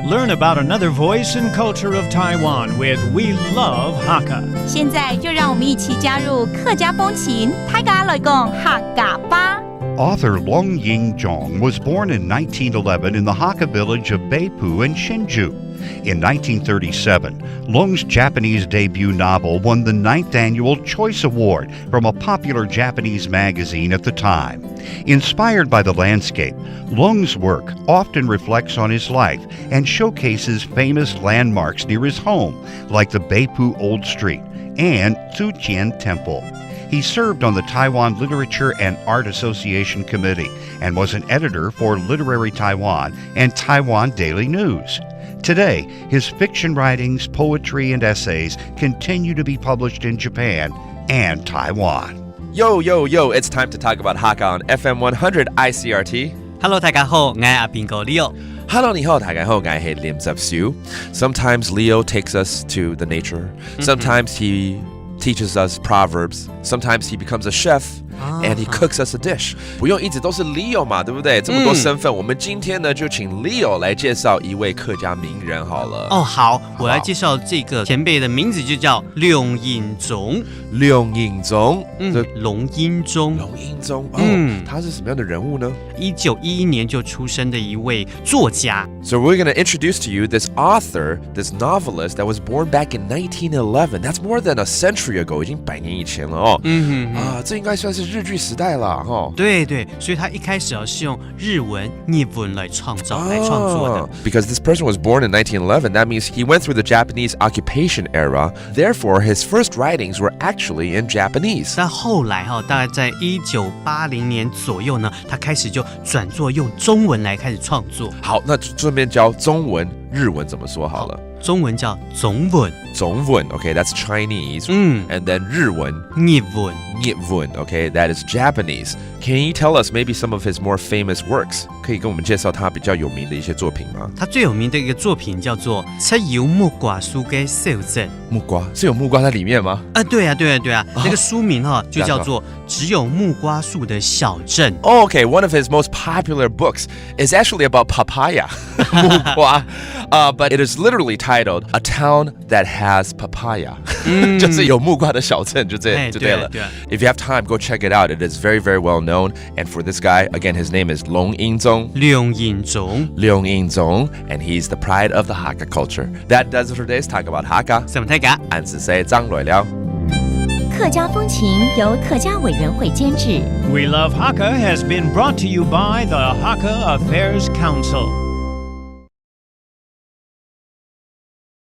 Learn about another voice and culture of Taiwan with We Love Hakka. 现在就让我们一起加入客家风情，大家来讲客家吧。Author Long Ying-zhong was born in 1911 in the Hakka village of Beipu in Hsinchu. In 1937, Long's Japanese debut novel won the 9th Annual Choice Award from a popular Japanese magazine at the time. Inspired by the landscape, Long's work often reflects on his life and showcases famous landmarks near his home, like the Beipu Old Street and Tzujian Temple. He served on the Taiwan Literature and Art Association Committee and was an editor for Literary Taiwan and Taiwan Daily News. Today, his fiction writings, poetry, and essays continue to be published in Japan and Taiwan. Yo, yo, yo, it's time to talk about Hakka on FM 100 Icrt. Hello， 大家好，我係阿邊個 Leo。Hello, 你好，大家好，我係Lim Zepsu. Sometimes Leo takes us to the nature. Sometimes he teaches us proverbs. Sometimes he becomes a chef. And he cooks us a dish. 不用一直都是 Leo 嘛，对不对？这么多身份，我们今天呢就请 Leo 来介绍一位客家名人好了。哦，好，我来介绍这个前辈的名字就叫龙应宗。龙应宗，龙应宗，龙应宗，他是什么样的人物呢？1911年就出生的一位作家。So we're going to introduce to you this author, this novelist that was born back in 1911. That's more than a century ago， 已经100年以前了哦。这应该算是日据时代了哈。对对，所以他一开始是用日文、日文来创作的。Because this person was born in 1911, that means he went through the Japanese occupation era. Therefore, his first writings were actually in Japanese. 但后来大概在1980年左右呢，他开始就转作用中文来开始创作。好，那顺便教中文、日文怎么说好了。中文叫中文，中文 ，okay, that's Chinese. And then 日文，日文，日文 okay, that is Japanese. Can you tell us maybe some of his more famous works? 可以跟我们介绍他比较有名的一些作品吗？他最有名的一个作品叫做《出游木瓜树嘅小鎮》。木瓜是有木瓜在里面吗？对啊，那个书名就叫做《只有木瓜树的小鎮》。Okay, one of his most popular books is actually about papaya, 木瓜but it is literally titled A Town That Has Papaya. 就是有木瓜的小镇，就对了。If you have time, go check it out. It is very, very well known. And for this guy, again, his name is Long Ying-zong. Long Ying-zong. Long Ying-zong, and he's the pride of the Hakka culture. That does it for today's talk about Hakka. 什么大家？俺是谁张磊了。客家风情由客家委员会监制。We Love Hakka has been brought to you by the Hakka Affairs Council.